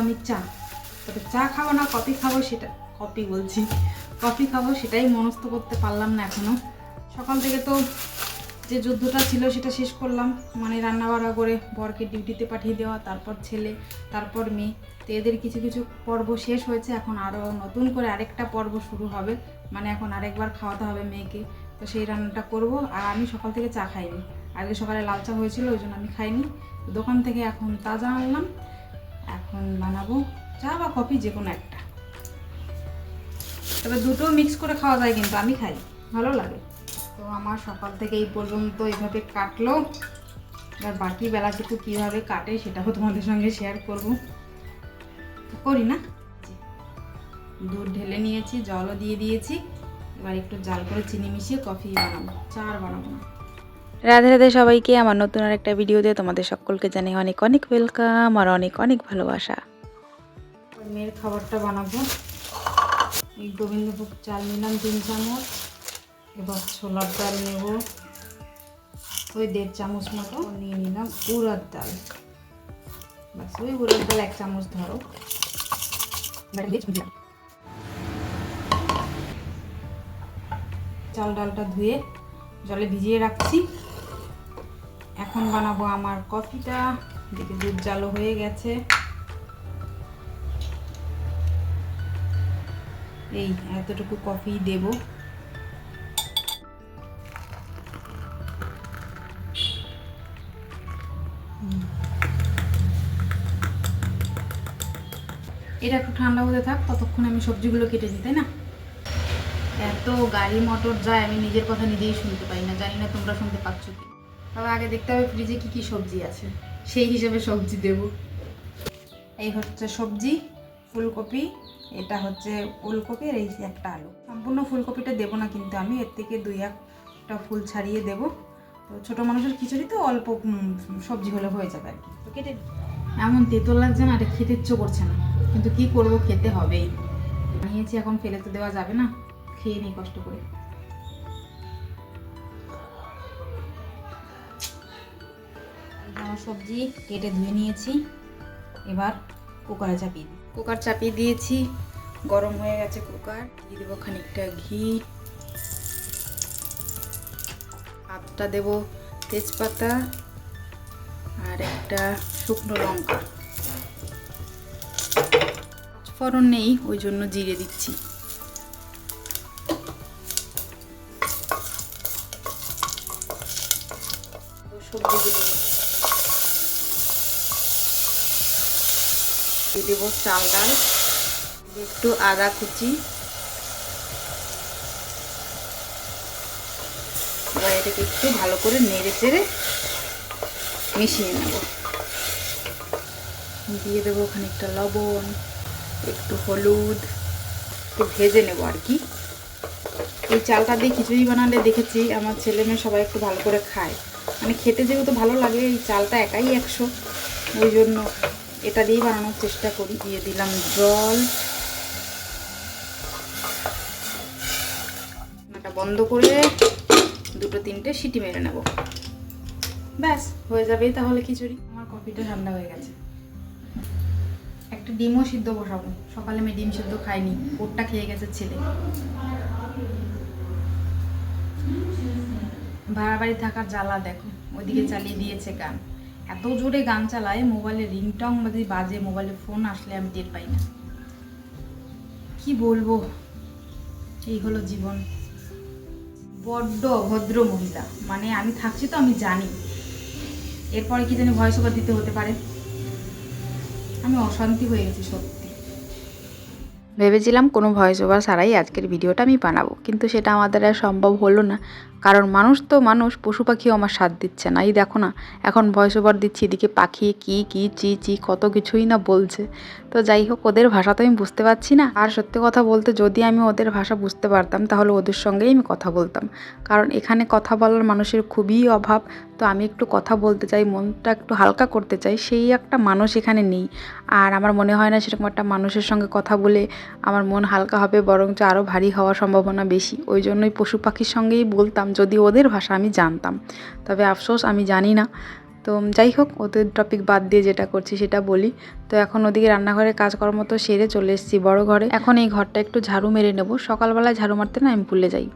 আমি চা। তবে চা খাবো না কফি খাবো, সেটা কফি খাবো সেটাই মনস্থ করতে পারলাম না এখনো। সকাল থেকে তো যে যুদ্ধটা ছিল সেটা শেষ করলাম, মানে রান্নাবাড়া করে বরকে ডিউটিতে পাঠিয়ে দেওয়া, তারপর ছেলে, তারপর মেয়ে। তো এদের কিছু কিছু পর্ব শেষ হয়েছে, এখন আরও নতুন করে আরেকটা পর্ব শুরু হবে, মানে এখন আরেকবার খাওয়াতে হবে মেয়েকে। তো সেই রান্নাটা করব। আর আমি সকাল থেকে চা খাইনি, আজকে সকালে লাল চা হয়েছিল ওই জন্য আমি খাইনি। দোকান থেকে এখন তাজা আনলাম, এখন বানাবো চা বা কফি যে কোনো একটা। তবে দুটো মিক্স করে খাওয়া যায়, কিন্তু আমি খাই, ভালো লাগে। তো আমার সকাল থেকে এই পর্যন্ত এইভাবে কাটলো। এবার বাকি বেলা কিন্তু কীভাবে কাটে সেটাও তোমাদের সঙ্গে শেয়ার করব, করি না। দুধ ঢেলে নিয়েছি, জলও দিয়ে দিয়েছি। এবার একটু জাল করে চিনি মিশিয়ে কফি বানাবো, চা আর বানাবো না। রাধে রাধে সবাইকে, আমার নতুন আর একটা ভিডিওতে তোমাদের সকলকে জানাই অনেক অনেক ওয়েলকাম আর অনেক অনেক ভালোবাসা। মেয়ের খাবারটা বানাবো। এই গোবিন্দভোগ চাল নিলাম 3 চামচ। এবার ছোলার ডাল নেব ওই 1.5 চামচ মতো, নিয়ে নিলাম উড়ার ডাল, বাস ওই উড়ার ডাল 1 চামচ ধরো। চাল ডালটা ধুয়ে জলে ভিজিয়ে রাখছি। এখন বানাবো আমার কফিটা। এদিকে দুধ জালও হয়ে গেছে। এই এতটুকু কফি দেব। এটা একটু ঠান্ডা হতে থাক, ততক্ষণ আমি সবজিগুলো কেটে দিই, তাই না? এত গাড়ি মোটর যায়, আমি নিজের কথা নিজেই শুনতে পাই না, জানি না তোমরা শুনতে পাচ্ছ কি। তবে আগে দেখতে হবে ফ্রিজে কি কি সবজি আছে, সেই হিসেবে সবজি দেব। এই হচ্ছে সবজি, ফুলকপি, এটা হচ্ছে ফুলকপি, আর এই একটা আলু। সম্পূর্ণ ফুলকপিটা দেবো না কিন্তু, আমি এর থেকে 2-1টা ফুল ছাড়িয়ে দেব। তো ছোটো মানুষের খিচুড়ি তো অল্প সবজি হলে হয়ে যাবে আর কি। তো কেটে এমন তেতো লাগছে না, এটা খেতে ইচ্ছে করছে না, কিন্তু কি করব, খেতে হবেই। বানিয়েছি, এখন ফেলে তো দেওয়া যাবে না, খেয়ে নিই কষ্ট করে। আমার সবজি কেটে ধুয়ে নিয়েছি, এবার কুকারে চাপিয়ে দিই। কুকার চাপিয়ে দিয়েছি, গরম হয়ে গেছে কুকার। দিয়ে দেবো খানিকটা ঘি, হাতটা দেব তেজপাতা আর একটা শুকনো লঙ্কা। ফোড়ন নেই, ওই জন্য জিরে দিচ্ছি। সবজিগুলো দিয়ে দেবো চাল ডাল, একটু আদা কুচি। এবার এটাকে একটু ভালো করে নেড়ে চেড়ে মিশিয়ে নেব। দিয়ে দেবো খানিকটা লবণ, একটু হলুদ, একটু ভেজে নেব আর কি। এই চালটা দিয়ে খিচুড়ি বানালে দেখেছি আমার ছেলে মেয়ে সবাই একটু ভালো করে খায়, মানে খেতে যেহেতু ভালো লাগে। এই চালটা একাই 100, ওই জন্য এটা দিয়েই বানানোর চেষ্টা করি। দিয়ে দিলাম জল, এটা বন্ধ করে 2-3টে সিটি মেরে নেব, ব্যাস হয়ে যাবেই তাহলে খিচুড়ি। আমার কফিটা ঠান্ডা হয়ে গেছে, একটা ডিমও সিদ্ধ বসাবো। সকালে আমি ডিম সিদ্ধ খাইনি, ওরটা খেয়ে গেছে ছেলে। ভাড়া বাড়ি থাকার জ্বালা দেখো, ওইদিকে চালিয়ে দিয়েছে গান। এত জোরে গান চালায়, মোবাইলে রিংটং বাজে, মোবাইলে ফোন আসলে আমি টের পাই না। কি বলবো, এই হলো জীবন। বড্ড অভদ্র মহিলা, মানে আমি থাকছি তো আমি জানি, এরপরে কি জানি ভয়েস ওভার দিতে হতে পারে। আমি অশান্তি হয়ে গেছি সত্যি। ভেবেছিলাম কোনো ভয়েস ওভার ছাড়াই আজকের ভিডিওটা আমি বানাবো, কিন্তু সেটা আমাদের আর সম্ভব হলো না, কারণ মানুষ তো মানুষ, পশু পাখিও আমার সাথ দিচ্ছে না। এই দেখো না, এখন ভয়েস ওভার দিচ্ছি, এদিকে পাখি কি কি চি চি কত কিছুই না বলছে। তো যাই হোক, ওদের ভাষা তো আমি বুঝতে পারছি না। আর সত্যি কথা বলতে, যদি আমি ওদের ভাষা বুঝতে পারতাম তাহলে ওদের সঙ্গেই আমি কথা বলতাম, কারণ এখানে কথা বলার মানুষের খুবই অভাব। তো আমি একটু কথা বলতে চাই, মনটা একটু হালকা করতে চাই, সেই একটা মানুষ এখানে নেই। আর আমার মনে হয় না সেরকম একটা মানুষের সঙ্গে কথা বলে আমার মন হালকা হবে, বরঞ্চ আরও ভারী হওয়ার সম্ভাবনা বেশি। ওই জন্যই পশু পাখির সঙ্গেই বলতাম, যদি ওদের ভাষা আমি জানতাম। তবে আফসোস, আমি জানি না। তো যাই হোক, ওদের টপিক বাদ দিয়ে যেটা করছি সেটা বলি। তো এখন ওদিকে রান্নাঘরে কাজকর্ম তো সেরে চলে এসেছি বড় ঘরে। এখন এই ঘরটা একটু ঝাড়ু মেরে নেব। সকালবেলায় ঝাড়ু মারতে না আমি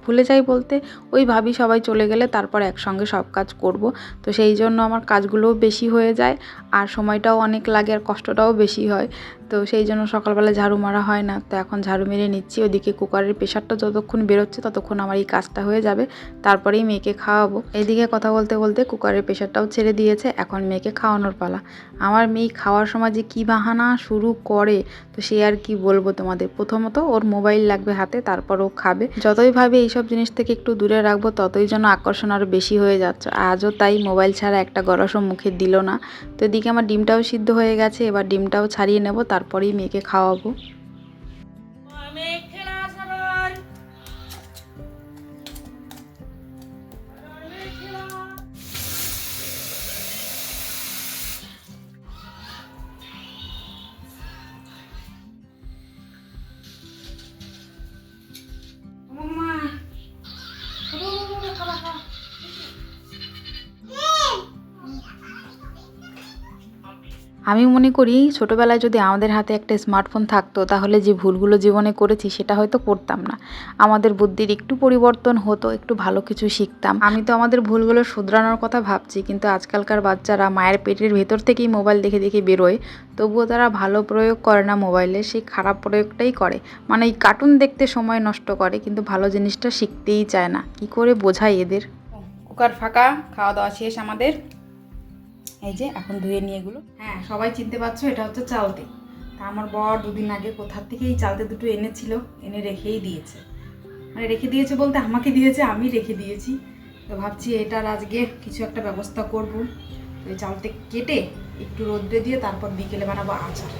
ভুলে যাই বলতে ওই ভাবি সবাই চলে গেলে তারপর একসঙ্গে সব কাজ করব। তো সেই জন্য আমার কাজগুলোও বেশি হয়ে যায় আর সময়টাও অনেক লাগে আর কষ্টটাও বেশি হয়। তো সেই জন্য সকালবেলা ঝাড়ু মারা হয় না। তো এখন ঝাড়ু মেরে নিচ্ছি। ওদিকে কুকারের প্রেশারটা যতক্ষণ বেরোচ্ছে ততক্ষণ আমার এই কাজটা হয়ে যাবে, তারপরেই মেয়েকে খাওয়াবো। এইদিকে কথা বলতে বলতে কুকারের প্রেশারটাও ছেড়ে দিয়েছে, এখন মেয়েকে খাওয়ানোর পালা। আমার মেয়ে খাওয়ার সময় যে কী বাহানা শুরু করে তো সে আর কি বলবো তোমাদের। প্রথমত ওর মোবাইল লাগবে হাতে, তারপর ও খাবে। যতই ভাবে এইসব জিনিস থেকে একটু দূরে রাখবো ততই যেন আকর্ষণ আরও বেশি হয়ে যাচ্ছে। আজও তাই, মোবাইল ছাড়া একটা গরসও মুখে দিল না। তো এদিকে আমার ডিমটাও সিদ্ধ হয়ে গেছে, এবার ডিমটাও ছাড়িয়ে নেব, তারপরেই মেয়েকে খাওয়াবো। আমি মনে করি ছোটোবেলায় যদি আমাদের হাতে একটা স্মার্টফোন থাকতো তাহলে যে ভুলগুলো জীবনে করেছি সেটা হয়তো করতাম না। আমাদের বুদ্ধির একটু পরিবর্তন হতো, একটু ভালো কিছু শিখতাম। আমি তো আমাদের ভুলগুলো শুধরানোর কথা ভাবছি, কিন্তু আজকালকার বাচ্চারা মায়ের পেটের ভেতর থেকেই মোবাইল দেখে দেখে বেরোয়, তবুও তারা ভালো প্রয়োগ করে না মোবাইলের, সেই খারাপ প্রয়োগটাই করে। মানে এই কার্টুন দেখতে সময় নষ্ট করে, কিন্তু ভালো জিনিসটা শিখতেই চায় না। কি করে বোঝাই এদের। কুকার ফাঁকা, খাওয়া দাওয়া শেষ আমাদের। এই যে এখন ধুয়ে নিয়ে এগুলো। হ্যাঁ, সবাই চিনতে পারছো এটা হচ্ছে চালতে। তা আমার বর দুদিন আগে কোথার থেকে এই চালতে দুটো এনেছিল, এনে রেখেই দিয়েছে। মানে রেখে দিয়েছে বলতে আমাকে দিয়েছে, আমি রেখে দিয়েছি। তো ভাবছি এটার আজকে কিছু একটা ব্যবস্থা করব। তো এই চালতে কেটে একটু রোদ্রে দিয়ে তারপর বিকেলে বানাবো আচার।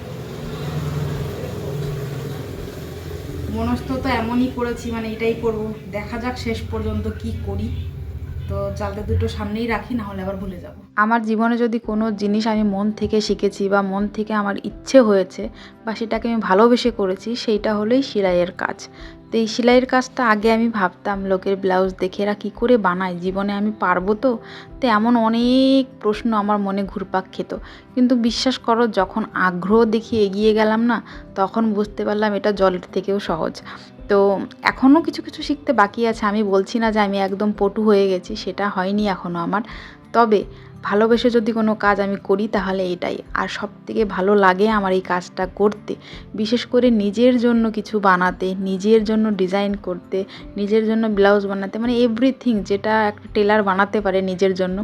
মনস্থ তো এমনই করেছি, মানে এটাই করব। দেখা যাক শেষ পর্যন্ত কি করি। তো চালতে দুটো সামনেই রাখি, না হলে আবার ভুলে যাব। আমার জীবনে যদি কোনো জিনিস আমি মন থেকে শিখেছি বা মন থেকে আমার ইচ্ছে হয়েছে বা সেটাকে আমি ভালোবেসে করেছি, সেইটা হলোই সেলাইয়ের কাজ। তো এই সেলাইয়ের কাজটা আগে আমি ভাবতাম লোকের ব্লাউজ দেখে এরা কী করে বানায়, জীবনে আমি পারবো তো এমন অনেক প্রশ্ন আমার মনে ঘুরপাক খেত। কিন্তু বিশ্বাস করো, যখন আগ্রহ দেখিয়ে এগিয়ে গেলাম না, তখন বুঝতে পারলাম এটা জলের থেকেও সহজ। তো এখনও কিছু কিছু শিখতে বাকি আছে। আমি বলছি না যে আমি একদম পটু হয়ে গেছি, সেটা হয়নি এখনও আমার। তবে ভালোবেসে যদি কোনো কাজ আমি করি তাহলে এটাই। আর সবথেকে ভালো লাগে আমার এই কাজটা করতে, বিশেষ করে নিজের জন্য কিছু বানাতে, নিজের জন্য ডিজাইন করতে, নিজের জন্য ব্লাউজ বানাতে, মানে এভরিথিং যেটা একটা টেলার বানাতে পারে নিজের জন্য,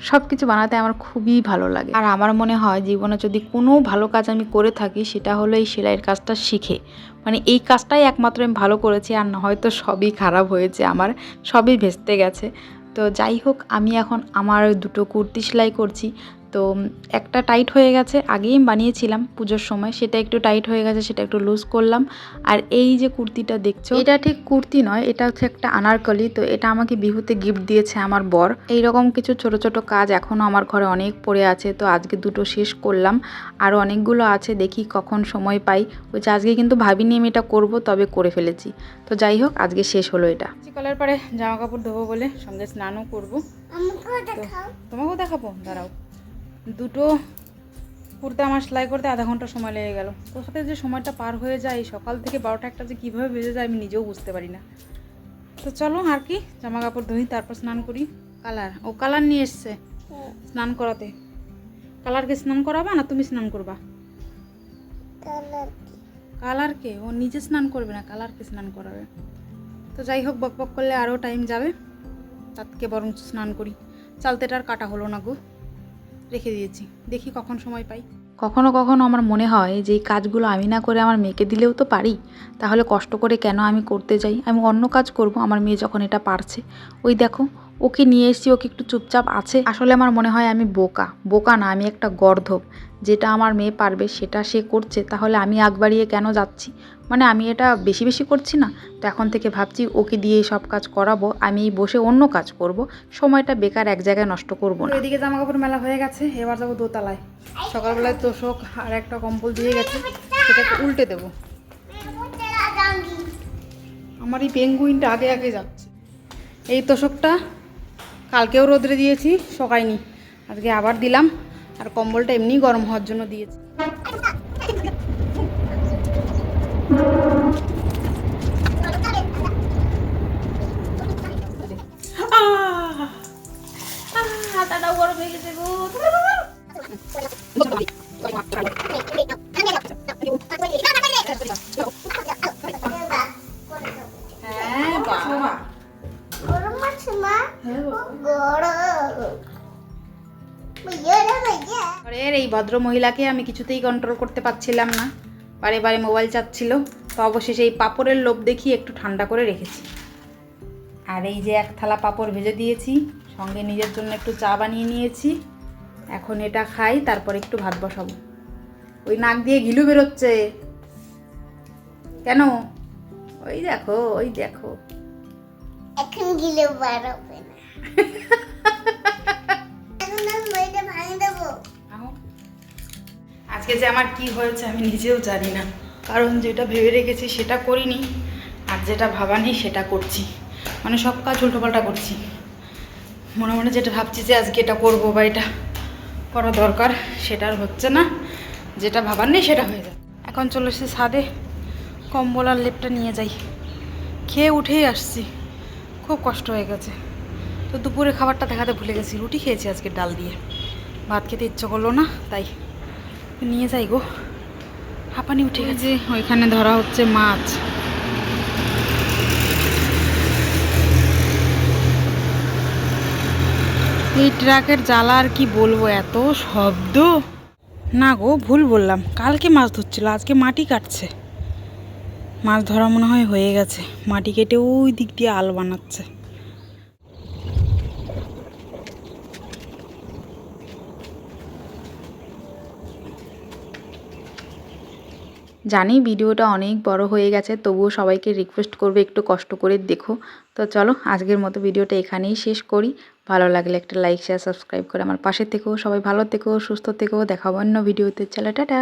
সব কিছু বানাতে আমার খুবই ভালো লাগে। আর আমার মনে হয় জীবনে যদি কোনো ভালো কাজ আমি করে থাকি সেটা হলো এই সেলাইয়ের কাজটা শিখে। মানে এই কাজটাই একমাত্র আমি ভালো করেছি, আর না হয়তো সবই খারাপ হয়েছে, আমার সবই ভেস্তে গেছে। তো যাই হোক, আমি এখন আমার দুটো কুর্তি সেলাই করছি। তো একটা টাইট হয়ে গেছে, আগেই বানিয়েছিলাম পুজোর সময়, সেটা একটু টাইট হয়ে গেছে, সেটা একটু লুজ করলাম। আর এই যে কুর্তিটা দেখছো, এটা ঠিক কুর্তি নয়, এটা হচ্ছে একটা আনারকলি। তো এটা আমাকে বিহুতে গিফট দিয়েছে আমার বর। এইরকম কিছু ছোট ছোট কাজ এখনও আমার ঘরে অনেক পড়ে আছে। তো আজকে দুটো শেষ করলাম, আরও অনেকগুলো আছে, দেখি কখন সময় পাই। ওই যে আজকে কিন্তু ভাবিনি আমি এটা করবো, তবে করে ফেলেছি। তো যাই হোক, আজকে শেষ হলো এটা। সকালের পরে জামা কাপড় ধোবো বলে সঙ্গে স্নানও করবো। তোমাকেও দেখাবো, দাঁড়াও। দুটো কুর্তা আমার সেলাই করতে আধা ঘন্টা সময় লেগে গেল। কোথাতে যে সময়টা পার হয়ে যায়, সকাল থেকে 12টা 1টা যে কীভাবে বেজে যায় আমি নিজেও বুঝতে পারি না। তো চলো আর কি, জামা কাপড় ধুই, তারপর স্নান করি। কালার নিয়ে এসছে স্নান করাতে। কালারকে স্নান করাবা না তুমি স্নান করবা? কালারকে ও নিজে স্নান করবে না, কালারকে স্নান করাবে। তো যাই হোক, বক বক করলে আরও টাইম যাবে, তাকে বরং স্নান করি। চালতেটার কাটা হলো না গো, রেখে দিয়েছি, দেখি কখন সময় পাই। কখনো কখনো আমার মনে হয় যে এই কাজগুলো আমি না করে আমার মেয়েকে দিলেও তো পারি, তাহলে কষ্ট করে কেন আমি করতে যাই? আমি অন্য কাজ করব, আমার মেয়ে যখন এটা পারছে। ওই দেখো, ওকে নিয়ে এসেছি, ওকে একটু চুপচাপ আছে। আসলে আমার মনে হয় আমি বোকা না, আমি একটা গর্দভ। যেটা আমার মেয়ে পারবে সেটা সে করছে, তাহলে আমি আগ বাড়িয়ে কেন যাচ্ছি? মানে আমি এটা বেশি বেশি করছি না? তো এখন থেকে ভাবছি ওকে দিয়ে সব কাজ করাবো, আমি বসে অন্য কাজ করব, সময়টা বেকার এক জায়গায় নষ্ট করব না। এদিকে জামা কাপড় মেলা হয়ে গেছে, এবার যাবো দোতলায়। সকালবেলায় তোষক আর একটা কম্বল দিয়ে গেছে, সেটাকে উল্টে দেবো। আমার এই পেঙ্গুইনটা আগে আগে যাচ্ছে। এই তোষকটা কালকেও রোদ্রে দিয়েছি, শোকায়নি। আজকে আবার দিলাম, আর কম্বলটা এমনিই গরম হওয়ার জন্য দিয়েছি। হাতাটাও গরম হয়ে গেছে গো। হ্যাঁ বাবা, ঘরের এই ভদ্র মহিলাকে আমি কিছুতেই কন্ট্রোল করতে পারছিলাম না, বারে বারে মোবাইল চাচ্ছিল। তো অবশেষে এই পাঁপড়ের লোভ দেখিয়ে একটু ঠান্ডা করে রেখেছি। আর এই যে এক থালা পাঁপড় ভেজে দিয়েছি, সঙ্গে নিজের জন্য একটু চা বানিয়ে নিয়েছি। এখন এটা খাই, তারপর একটু ভাত বসাবো। ওই নাক দিয়ে ঘিলু বেরোচ্ছে কেন? ওই দেখো, ওই দেখো। এখন গিলে বার হবে না। এখন আমি বইটা ভাঙে দেবো। আজকে যে আমার কি হয়েছে আমি নিজেও জানি না, কারণ যেটা ভেবে রেখেছি সেটা করিনি, আর যেটা ভাবা নেই সেটা করছি। মানে সব কাজ উল্টোপাল্টা করছি। মনে মনে যেটা ভাবছি যে আজকে এটা করবো বা এটা করা দরকার, সেটা আর হচ্ছে না। যেটা ভাবার নেই সেটা হয়ে যায়। এখন চলে এসেছি ছাদে, কম্বল আর লেপটা নিয়ে যাই। খেয়ে উঠেই আসছি, খুব কষ্ট হয়ে গেছে। তো দুপুরে খাবারটা দেখাতে ভুলে গেছি, রুটি খেয়েছি আজকে ডাল দিয়ে। ভাত খেতে ইচ্ছে করলো না, তাই নিয়ে যাই গো। হাঁপানি উঠে গেছে। ওইখানে ধরা হচ্ছে মাছ। এই ট্রাকের জ্বালা আর কি বলবো, এত শব্দ। না গো, ভুল বললাম, কালকে মাছ ধরছিল, আজকে মাটি কাটছে। মাছ ধরা মনে হয় হয়ে গেছে, মাটি কেটে ওই দিক দিয়ে আল বানাচ্ছে। জানি ভিডিওটা অনেক বড় হয়ে গেছে, তবুও সবাইকে রিকোয়েস্ট করবে একটু কষ্ট করে দেখো। তো চলো আজকের মতো ভিডিওটা এখানেই শেষ করি। ভালো লাগলে একটা লাইক শেয়ার সাবস্ক্রাইব করে আমার পাশে থেকো। সবাই ভালো থেকো, সুস্থ থেকো। দেখা হবে অন্য ভিডিওতে। চলো টাটা।